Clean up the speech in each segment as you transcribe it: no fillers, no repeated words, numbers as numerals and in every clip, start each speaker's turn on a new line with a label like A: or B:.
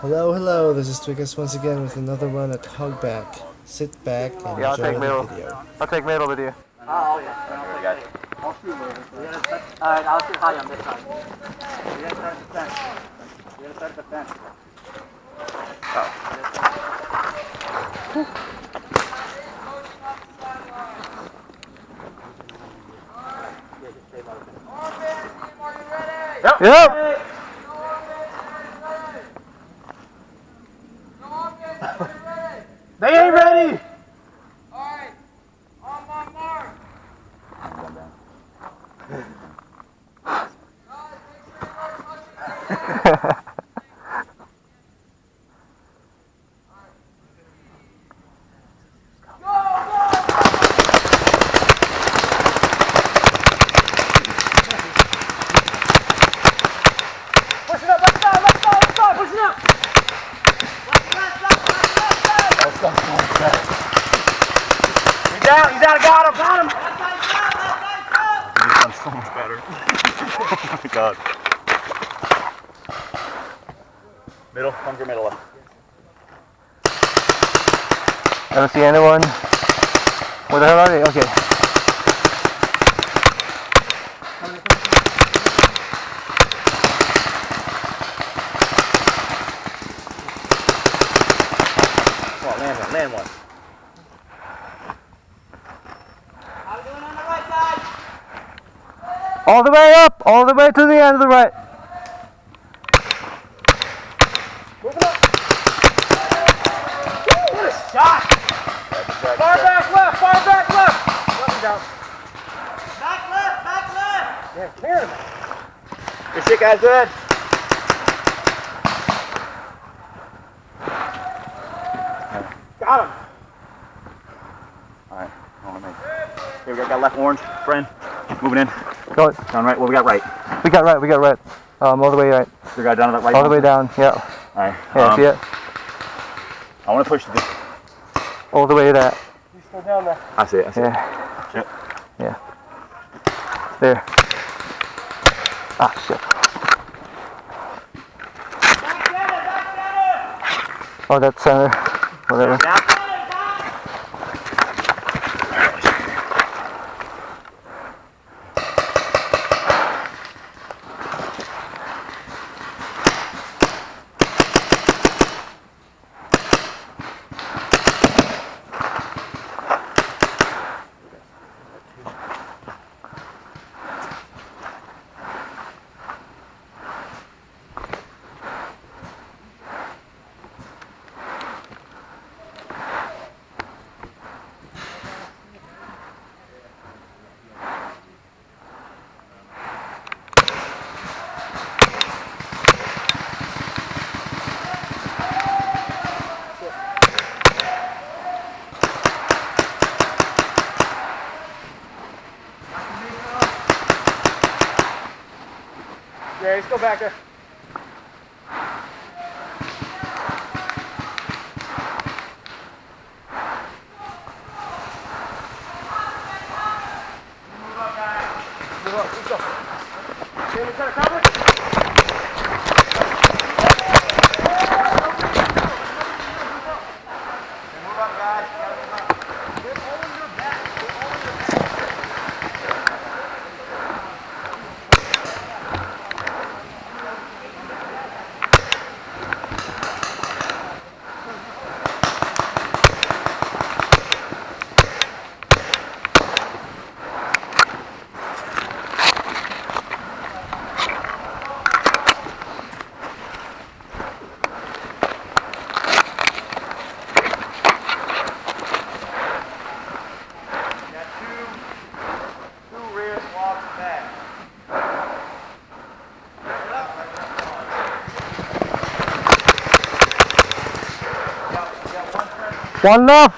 A: Hello, hello, this is Twickus once again with another run at Hogback. Sit back and enjoy the video.
B: I'll take middle with you.
C: Oh, yeah. I'll shoot over. Alright, I'll shoot high on this side. You gotta start the fence. You gotta start the fence.
B: Yep. They ain't ready.
D: All right. On my mark. Guys, make sure you're touching the
B: He's out, got him! He's done so much better. Oh my god. Middle, bunker middle. I don't see anyone. Where the hell are they? Okay. Come on, land one. All the way up, all the way to the end of the right. Move it up. What a shot! Far back left, far back left. Up and down.
C: Back left!
B: Yeah, clear him. Good shit, guys, good. Got him. Alright, hold on a minute. Here we got left orange, friend. Moving in. Go down right. Well, we got right. We got right. All the way right. We got down to that right. All the way down. Yeah. All right. Yeah. See it? I want to push this. All the way to that. He's still down there. I see it. Yeah. Shit. Yeah. There. Ah, shit. Oh, that's center. Whatever. Yeah, he's still back there. Move up, guys. Move up, let's go. Okay, let's try to cover it. Move up, guys. They're all in your back. One left.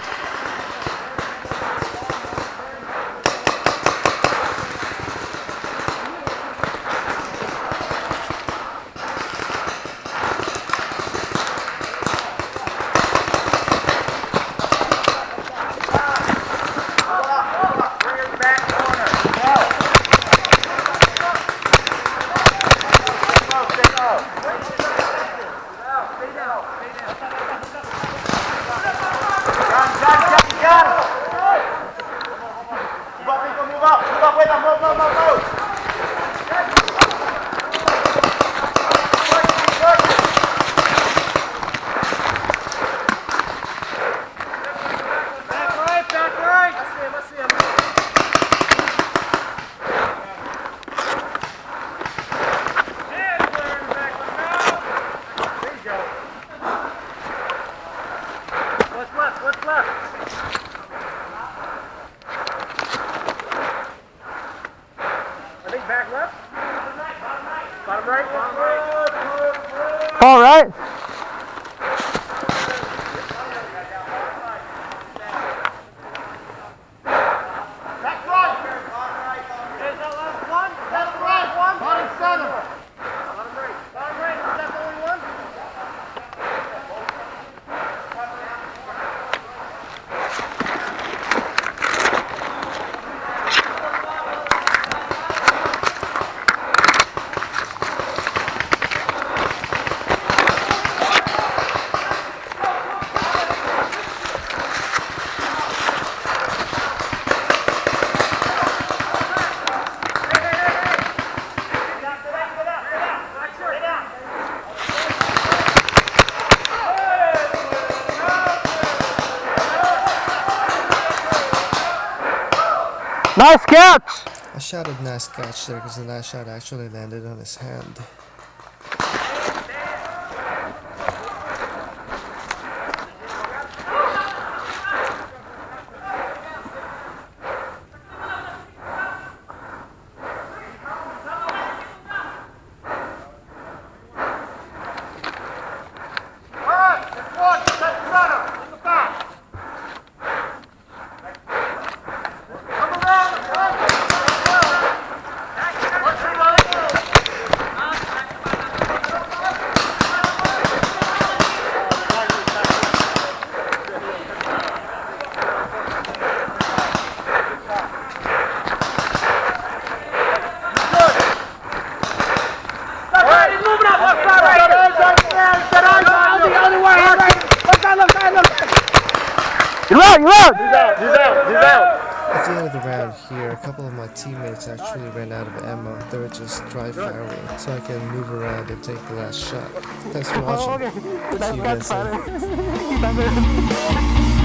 C: All right. Nice catch!
A: I shouted nice catch there because the last shot actually landed on his hand.
C: You're out! You're out!
A: At the end of the round here, a couple of my teammates actually ran out of ammo. They were just dry firing, so I can move around and take the last shot. Thanks for watching. See you guys soon.